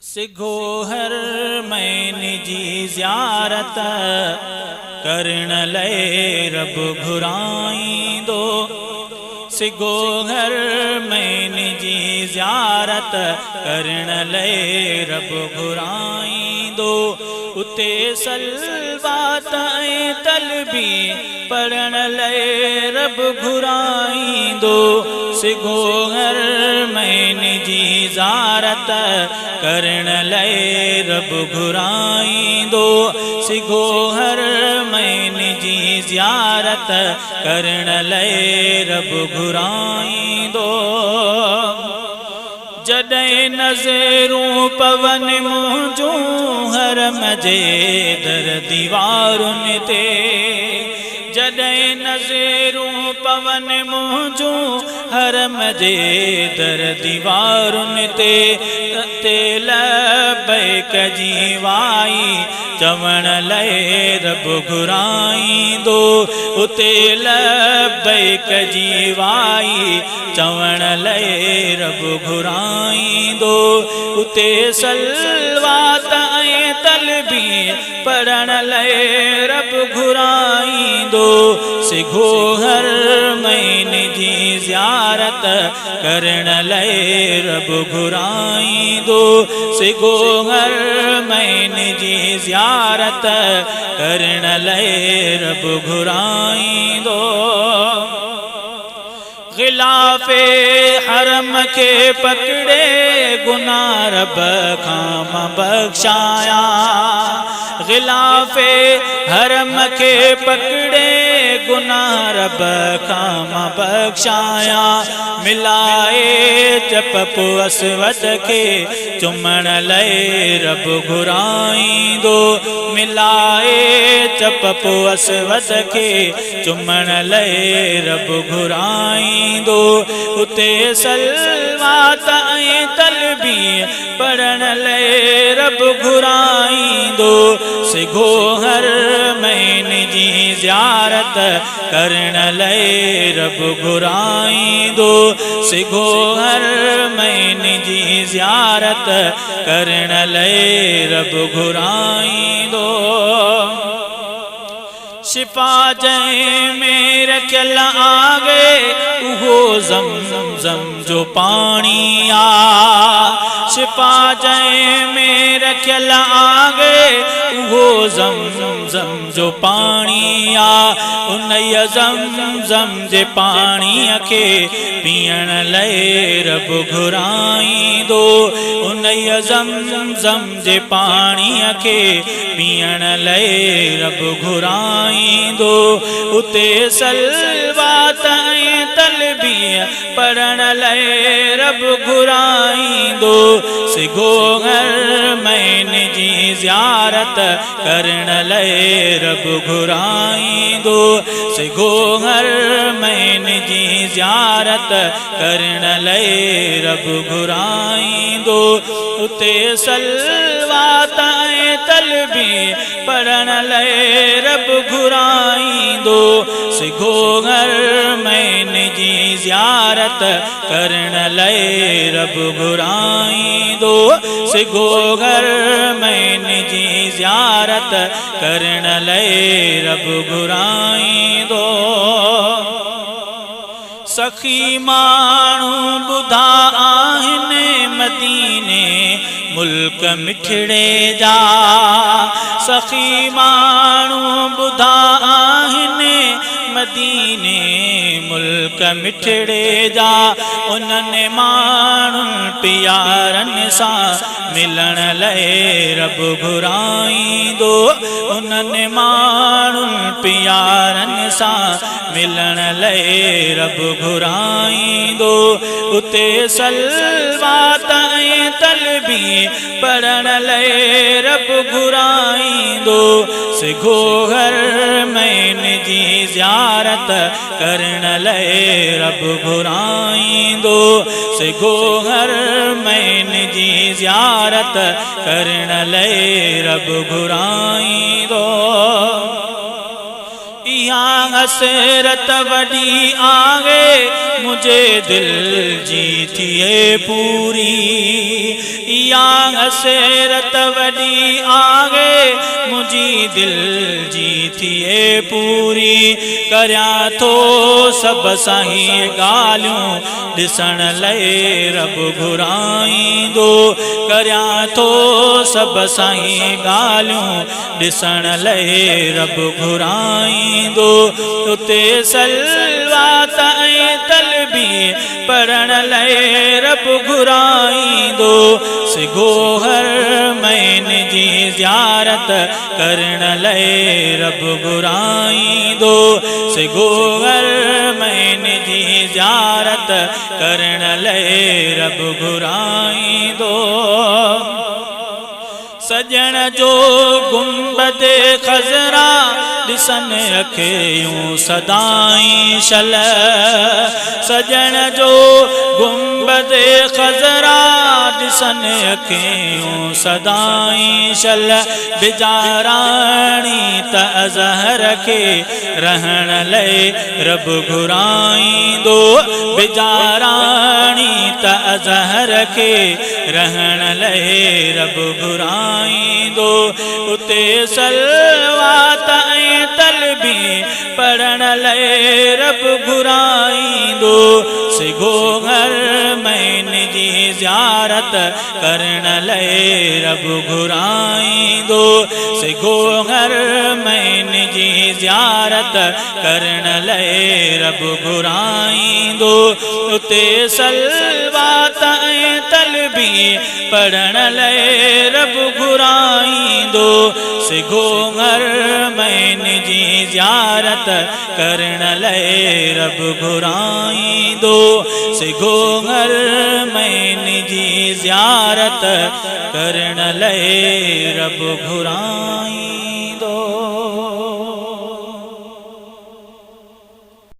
सिघो हर महीने जी ज़ियारत करण लए रब घुराईंदो। सिघो हर महीने जी ज़ियारत करण लए रब घुराईंदो। उते सलवात ऐं तलबी पढ़ण लए रब घुराईंदो। सिघो हर महीने जी ज़ियारत करण लए रब घुराईंदो। सिघो हर महीने जी ज़ियारत करण लए रब घुराईंदो। जॾहिं नज़रूं पवन मुंहिंजूं हरम जे दर दीवारुनि ते। जॾहिं नज़रूं पवन मुंहिंजूं हरम जे दर दीवारुनि ते। ते लबैक जी वाई चवण लए रब घुराईंदो। उते लबैक जी वाई चवण लए रब घुराईंदो। उते सलवात ऐं तलबी पढ़ण लए रब घुराईंदो। सिघो हर महीने जी ज़ियारत करण लए रब घुराईंदो। सिघो हर महीने जी ज़ियारत करण लए रब घुराईंदो। ग़िलाफ़े हरम के पकड़े गुनाह रब खां मां बख्शाया। ग़िलाफ़े हरम के पकड़े गुनाह रब खां मां बख्शाया। मिलाए चप असवद के चुमण लए रब घुराईंदो। मिलाए चप असवद के चुमण लए रब घुराईंदो। उते सलवात ऐं तलबी पढ़ण लए रब घुराईंदो। सिघो हर महीने जी ज़ियारत करण लए रब घुराईंदो। सिघो हर महीने जी ज़ियारत करण लए रब घुराईंदो। शिफा जंहिं में रखियल आगे उहो ज़मज़म जो पाणी आ। शिफा जंहिं में रखियल आगे उहो ज़मज़म जो पाणी आ। उन ज़मज़म जे पाणीअ खे पीअण लए रब घुराईंदो। उन ज़मज़म जे पाणीअ खे पीअण लए रब घुराईंदो। उते सलवात ऐं तलबी पढ़ण लए रब घुराईंदो। सिघो हर महीने जी ज़ियारत करण लए रब घुराईंदो। सिघो हर महीने जी ज़ियारत करण लए रब घुराईंदो। उते सलवात ऐं तलबी पढ़ण लए रब घुराईंदो। सिघो हर महीने जी ज़ियारत करण लए रब घुराईंदो। सिघो हर महीने जी ज़ियारत करण लए रब घुराईंदो। सखी माण्हू ॿुधा आहिनि मदीने मुल्क मिठड़े जा। सखी माण्हू ॿुधा आहिनि मदीने मुल्क मिठड़े जा। उन्हनि माण्हुनि प्यारनि सां मिलण लए रब घुराईंदो। उन्हनि माण्हुनि प्यारनि सां मिलण लए रब घुराईंदो। उते सलवात ऐं तलबी पढ़ण लए रब घुराईंदो। सिघो हर महीने जी ज़ियारत करण लए रब घुराईंदो। सिघो हर महीने जी ज़ियारत करण लए रब घुराईंदो। इहा हसरत वॾी आहे मुझे दिल जी थिए पूरी या हसरत वडी आगे मुझी दिल जी थिए पूरी करया तो सब साईं गालियों दिसण लए रब घुराईंदो करया तो सब साईं गालियों दिसण लए रब घुराईंदो उते सलवात ऐं तलबी पढ़ण लए रब घुराईंदो सिगो हर महीने जी ज़ियारत करण लए रब घुराईंदो सिगो हर महीने जी ज़ियारत करण लए रब घुराईंदो सजण जो गुंबद खज़रा दिसन अखियूं सदाईं शल सजण जो गुंबद खज़रा दिसन अखियूं सदाईं शल बिजाराणी त अज़हर के रहण लए रब घुराईंदो बिजाराणी त अज़हर के रहण लए रब घुराईंदो उते सलवात ऐं तलबी पढ़ण लए रब घुराईंदो सिगो हर महीने जी ज़ियारत करण लए रब घुराईंदो सिगो हर महीने जी ज़ियारत करण लए रब घुराईंदो उते सलवात ऐं तलबी पढ़ण लए रब घुराईंदो सिगो हर महीने जी ज़ियारत करण लए रब घुराईंदो सिगो हर महीने जी ज़ियारत करण लए रब घुराईंदो।